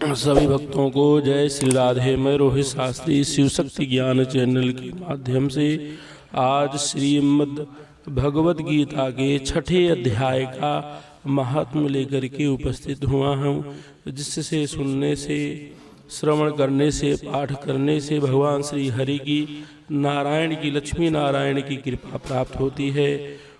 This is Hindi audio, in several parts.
सभी भक्तों को जय श्री राधे। मैं रोहित शास्त्री शिव शक्ति ज्ञान चैनल के माध्यम से आज श्रीमद् भगवत गीता के छठे अध्याय का महात्म्य लेकर के उपस्थित हुआ हूँ, जिससे सुनने से, श्रवण करने से, पाठ करने से भगवान श्री हरि की, नारायण की, लक्ष्मी नारायण की कृपा प्राप्त होती है।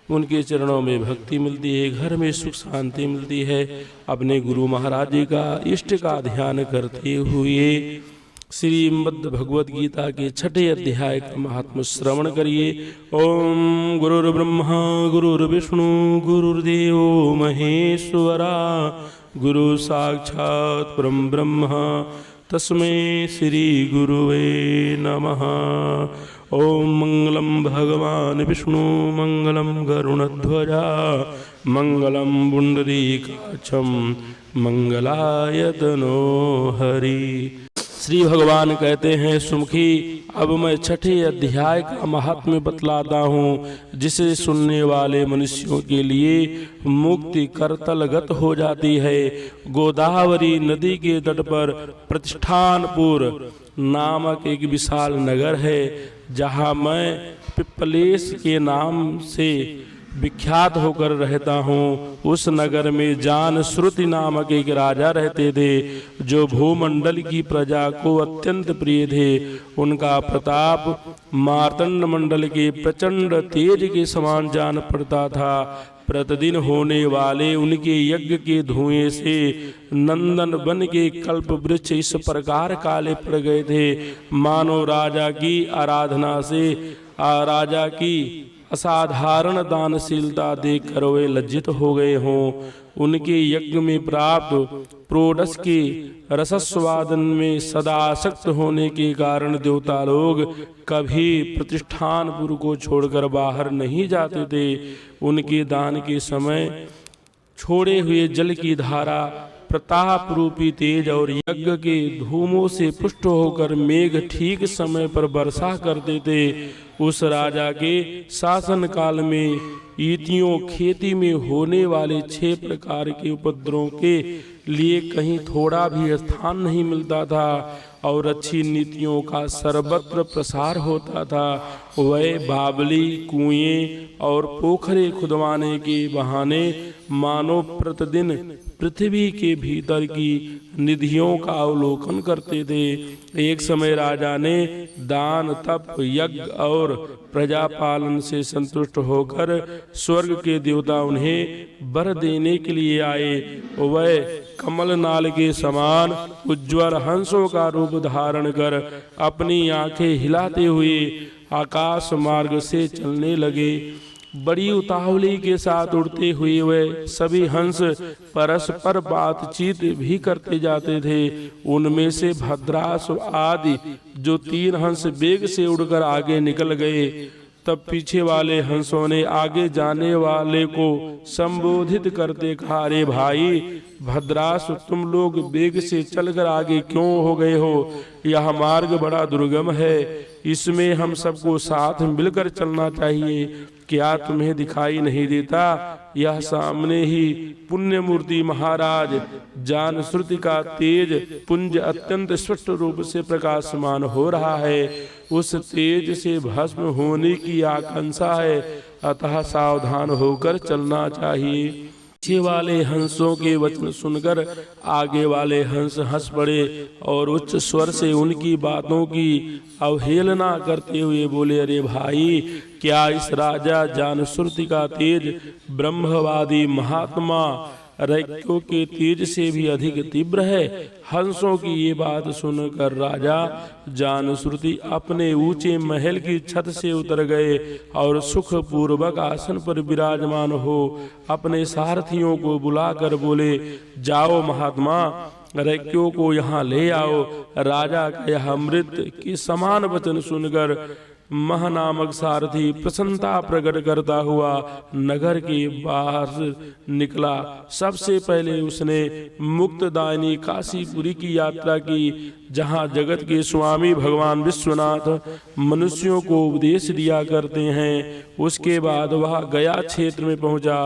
उनके चरणों में भक्ति मिलती है, घर में सुख शांति मिलती है। अपने गुरु महाराज जी का, इष्ट का ध्यान करते हुए श्रीमद् भगवत गीता के छठे अध्याय का महात्म्य श्रवण करिए। ओम गुरुर्ब्रह्मा गुरुर्विष्णु गुरुर्देव महेश्वरा, गुरु साक्षात् परम ब्रह्म तस्मै श्री गुरुवे नमः। ओम मंगलम भगवान विष्णु मंगलम गरुणध्वजा मंगलम पुंडरीकाक्षं मंगलायतनो हरि। श्री भगवान कहते हैं, सुमुखी अब मैं छठे अध्याय का महात्म्य बतलाता हूँ, जिसे सुनने वाले मनुष्यों के लिए मुक्ति करतलगत हो जाती है। गोदावरी नदी के तट पर प्रतिष्ठानपुर नामक एक विशाल नगर है, जहाँ मैं पिप्पलेश के नाम से विख्यात होकर रहता हूँ। उस नगर में जानश्रुति नामक एक राजा रहते थे, जो भूमंडल की प्रजा को अत्यंत प्रिय थे। उनका प्रताप मार्तंड मंडल के प्रचंड तेज के समान जान पड़ता था। प्रतिदिन होने वाले उनके यज्ञ के धुएं से नंदन वन के कल्प वृक्ष इस प्रकार काले पड़ गए थे, मानो राजा की आराधना से, राजा की असाधारण दानशीलता देखकर वे लज्जित हो गए हों। उनके यज्ञ में प्राप्त प्रोडस के रसस्वादन में सदा आसक्त होने के कारण देवता लोग कभी प्रतिष्ठानपुर को छोड़कर बाहर नहीं जाते थे। उनके दान के समय छोड़े हुए जल की धारा प्रताप रूपी तेज और यज्ञ के धूमों से पुष्ट होकर मेघ ठीक समय पर वर्षा करते थे। उस राजा के शासन काल में ईटियों खेती में होने वाले 6 प्रकार के उपद्रवों के लिए कहीं थोड़ा भी स्थान नहीं मिलता था, और अच्छी नीतियों का सर्वत्र प्रसार होता था। वह बावली, कुएं और पोखरे खुदवाने के बहाने मानो प्रतिदिन पृथ्वी के भीतर की निधियों का अवलोकन करते थे। एक समय राजा ने दान, तप, यज्ञ और प्रजापालन से संतुष्ट होकर स्वर्ग के देवता उन्हें वर देने के लिए आए। वह कमल नाल के समान उज्ज्वल हंसों का रूप धारण कर अपनी आंखें हिलाते हुए आकाश मार्ग से चलने लगे। बड़ी उतावली के साथ उड़ते हुए वे सभी हंस परस्पर बातचीत भी करते जाते थे। उनमें से भद्रास आदि जो 3 हंस वेग से उड़कर आगे निकल गए। तब पीछे वाले हंसों ने आगे जाने वाले को संबोधित करते कहा, अरे भाई भद्रास, तुम लोग वेग से चलकर आगे क्यों हो गए हो? यह मार्ग बड़ा दुर्गम है, इसमें हम सबको साथ मिलकर चलना चाहिए। क्या तुम्हें दिखाई नहीं देता? यह सामने ही पुण्य मूर्ति महाराज जानश्रुति का तेज पुंज अत्यंत स्पष्ट रूप से प्रकाशमान हो रहा है। उस तेज से भस्म होने की आकांक्षा है, अतः सावधान होकर चलना चाहिए। पीछे वाले हंसों के वचन सुनकर आगे वाले हंस हंस पड़े और उच्च स्वर से उनकी बातों की अवहेलना करते हुए बोले, अरे भाई, क्या इस राजा जानश्रुति का तेज ब्रह्मवादी महात्मा रैक्यों के तेज से भी अधिक तीव्र है? हंसों की ये बात सुनकर राजा जानश्रुति अपने ऊंचे महल की छत से उतर गए और सुख पूर्वक आसन पर विराजमान हो अपने सारथियों को बुलाकर बोले, जाओ महात्मा, रैक्यों को यहाँ ले आओ। राजा का यह अमृत के समान वचन सुनकर मह नामक सारथी प्रसन्नता प्रकट करता हुआ नगर के बाहर निकला। सबसे पहले उसने मुक्तदायिनी काशीपुरी की यात्रा की, जहाँ जगत के स्वामी भगवान विश्वनाथ मनुष्यों को उपदेश दिया करते हैं। उसके बाद वह गया क्षेत्र में पहुंचा,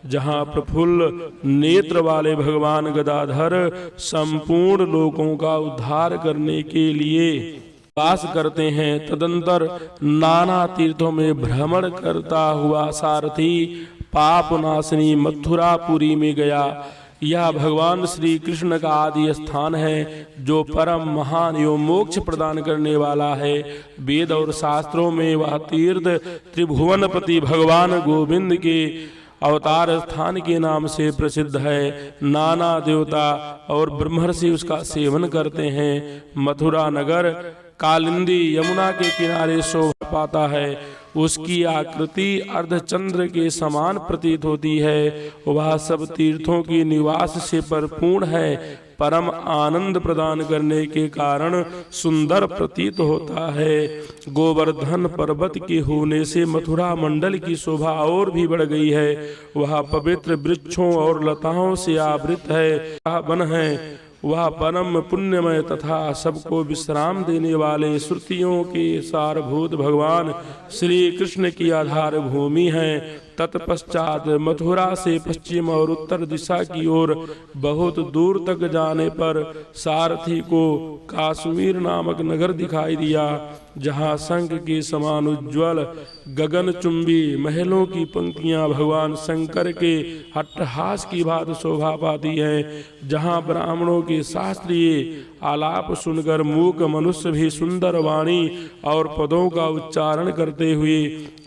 जहाँ प्रफुल्ल नेत्र वाले भगवान गदाधर संपूर्ण लोगों का उद्धार करने के लिए वास करते हैं। तदंतर नाना तीर्थों में भ्रमण करता हुआ सारथी पापनाशिनी मथुरापुरी में गया। यह भगवान श्री कृष्ण का आदि स्थान है, जो परम महान एवं मोक्ष प्रदान करने वाला है। वेद और शास्त्रों में वह तीर्थ त्रिभुवनपति भगवान गोविंद के अवतार स्थान के नाम से प्रसिद्ध है। नाना देवता और ब्रह्मर्षि उसका सेवन करते हैं। मथुरा नगर कालिंदी यमुना के किनारे शोभा पाता है। उसकी आकृति अर्धचंद्र के समान प्रतीत होती है। वह सब तीर्थों की निवास से परिपूर्ण है। परम आनंद प्रदान करने के कारण सुंदर प्रतीत होता है। गोवर्धन पर्वत के होने से मथुरा मंडल की शोभा और भी बढ़ गई है। वह पवित्र वृक्षों और लताओं से आवृत है। वन है वह परम पुण्यमय तथा सबको विश्राम देने वाले श्रुतियों के सारभूत भगवान श्री कृष्ण की आधार भूमि है। तत्पश्चात मथुरा से पश्चिम और उत्तर दिशा की ओर बहुत दूर तक जाने पर सारथी को काश्मीर नामक नगर दिखाई दिया, जहाँ शंख के समान उज्ज्वल गगनचुंबी महलों की पंक्तियां भगवान शंकर के अट्टहास की भांति शोभा पाती हैं। जहाँ ब्राह्मणों के शास्त्रीय आलाप सुनकर मूक मनुष्य भी सुंदर वाणी और पदों का उच्चारण करते हुए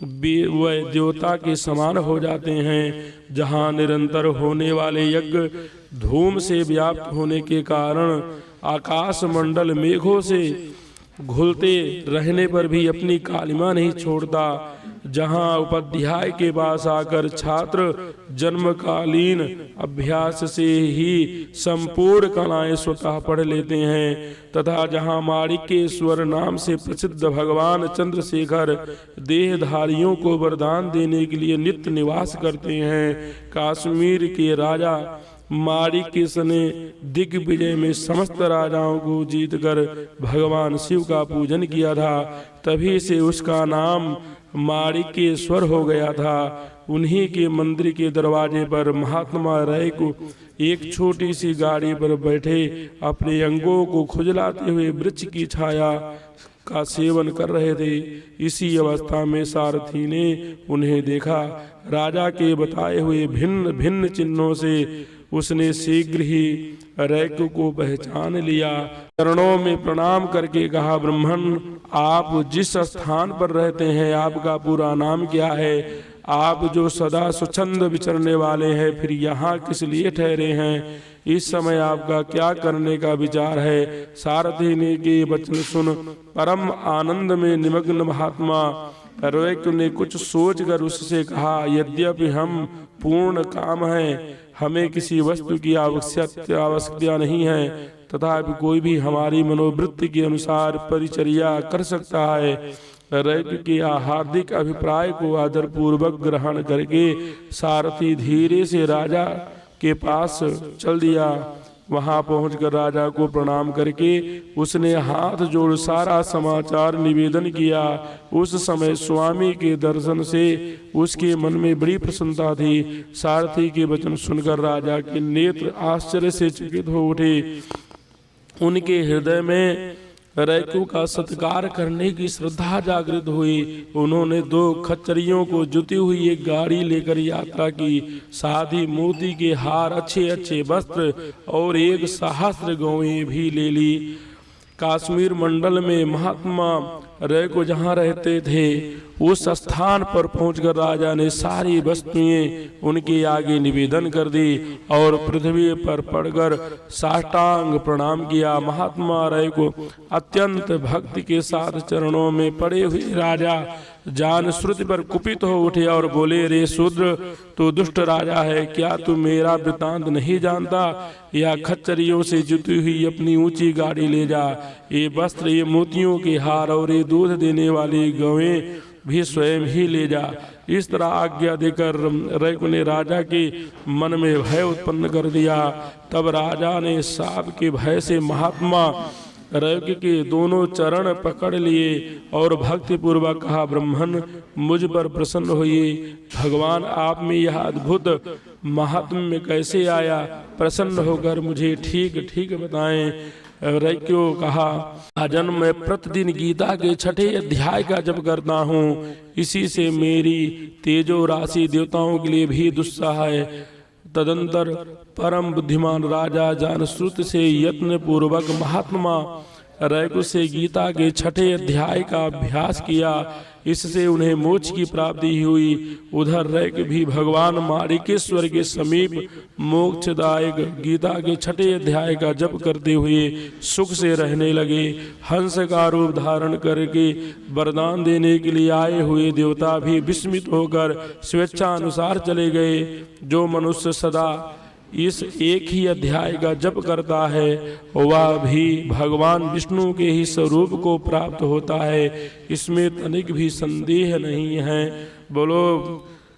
वह देवता के समान हो जाते हैं। जहाँ निरंतर होने वाले यज्ञ धूम से व्याप्त होने के कारण आकाश मंडल मेघों से घुलते रहने पर भी अपनी कालिमा नहीं छोड़ता। जहाँ उपाध्याय के पास आकर छात्र जन्मकालीन अभ्यास से ही संपूर्ण कलाएं स्वतः पढ़ लेते हैं, तथा जहाँ माणिक्येश्वर नाम से प्रसिद्ध भगवान चंद्रशेखर देहधारियों को वरदान देने के लिए नित्य निवास करते हैं। कश्मीर के राजा माणिक्येश ने दिग्विजय में समस्त राजाओं को जीतकर भगवान शिव का पूजन किया था। तभी से उसका नाम माणिक्येश्वर हो गया था। उन्हीं के मंदिर के दरवाजे पर महात्मा राय को एक छोटी सी गाड़ी पर बैठे अपने अंगों को खुजलाते हुए वृक्ष की छाया का सेवन कर रहे थे। इसी अवस्था में सारथी ने उन्हें देखा। राजा के बताए हुए भिन्न भिन्न चिन्हों से उसने शीघ्र ही रैक को पहचान लिया। चरणों में प्रणाम करके कहा, ब्राह्मण, आप जिस स्थान पर रहते हैं आपका पूरा नाम क्या है? आप जो सदा स्वच्छंद विचरने वाले हैं, फिर यहाँ किस लिए ठहरे हैं? इस समय आपका क्या करने का विचार है? सारथी ने के वचन सुन परम आनंद में निमग्न महात्मा रैक ने कुछ सोचकर उससे कहा, यद्यपि हम पूर्ण काम हैं, हमें किसी वस्तु की आवश्यकता नहीं है, तथापि कोई भी हमारी मनोवृत्ति के अनुसार परिचर्या कर सकता है। रैक के हार्दिक अभिप्राय को आदरपूर्वक ग्रहण करके सारथी धीरे से राजा के पास चल दिया। वहां पहुंचकर राजा को प्रणाम करके उसने हाथ जोड़ सारा समाचार निवेदन किया। उस समय स्वामी के दर्शन से उसके मन में बड़ी प्रसन्नता थी। सारथी के वचन सुनकर राजा के नेत्र आश्चर्य से चकित हो उठे। उनके हृदय में रैकू का सत्कार करने की श्रद्धा जागृत हुई। उन्होंने 2 खच्चरियों को जुती हुई एक गाड़ी लेकर यात्रा की। साथ ही मोती के हार, अच्छे अच्छे वस्त्र और 1 सहस्त्र गौएं भी ले ली। कश्मीर मंडल में महात्मा रैको जहाँ रहते थे उस स्थान पर पहुंचकर राजा ने सारी वस्तुएं उनके आगे निवेदन कर दी और पृथ्वी पर पड़कर साष्टांग प्रणाम किया। महात्मा रैको अत्यंत भक्ति के साथ चरणों में पड़े हुए राजा जान श्रुति पर कुपित हो उठे और बोले, रे शूद्र, तू दुष्ट राजा है, क्या तू मेरा वृतांत नहीं जानता? या खच्चरियों से जुती हुई अपनी ऊंची गाड़ी ले जा, ये वस्त्र, ये मोतियों के हार और ये दूध देने वाली गौएं भी स्वयं ही ले जा। इस तरह आज्ञा देकर रैकु ने राजा के मन में भय उत्पन्न कर दिया। तब राजा ने साप के भय से महात्मा रैकु के दोनों चरण पकड़ लिए और भक्ति पूर्वक कहा, ब्रह्मन, मुझ पर प्रसन्न होइए। भगवान, आप में यह अद्भुत महात्म्य कैसे आया? प्रसन्न होकर मुझे ठीक ठीक बताएं। रैक्यो कहा, राजन, मैं प्रतिदिन गीता के 6ठे अध्याय का जप करता हूँ, इसी से मेरी तेजो राशि देवताओं के लिए भी दुस्सह है। तदंतर परम बुद्धिमान राजा जानश्रुत से यत्न पूर्वक महात्मा रैकु से गीता के 6ठे अध्याय का अभ्यास किया, इससे उन्हें मोक्ष की प्राप्ति हुई। उधर रैकु भी भगवान माणिकेश्वर के समीप मोक्षदायक गीता के 6ठे अध्याय का जप करते हुए सुख से रहने लगे। हंस का रूप धारण करके वरदान देने के लिए आए हुए देवता भी विस्मित होकर स्वेच्छानुसार चले गए। जो मनुष्य सदा इस एक ही अध्याय का जप करता है वह भी भगवान विष्णु के ही स्वरूप को प्राप्त होता है, इसमें तनिक भी संदेह नहीं है। बोलो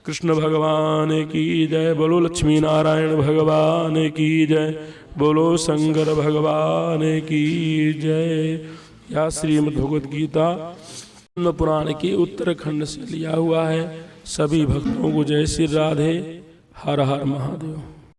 कृष्ण भगवान की जय, बोलो लक्ष्मी नारायण भगवान की जय, बोलो शंकर भगवान की जय। यह श्रीमद् भगवद गीता पुराण के उत्तराखंड से लिया हुआ है। सभी भक्तों को जय श्री राधे। हर हर महादेव।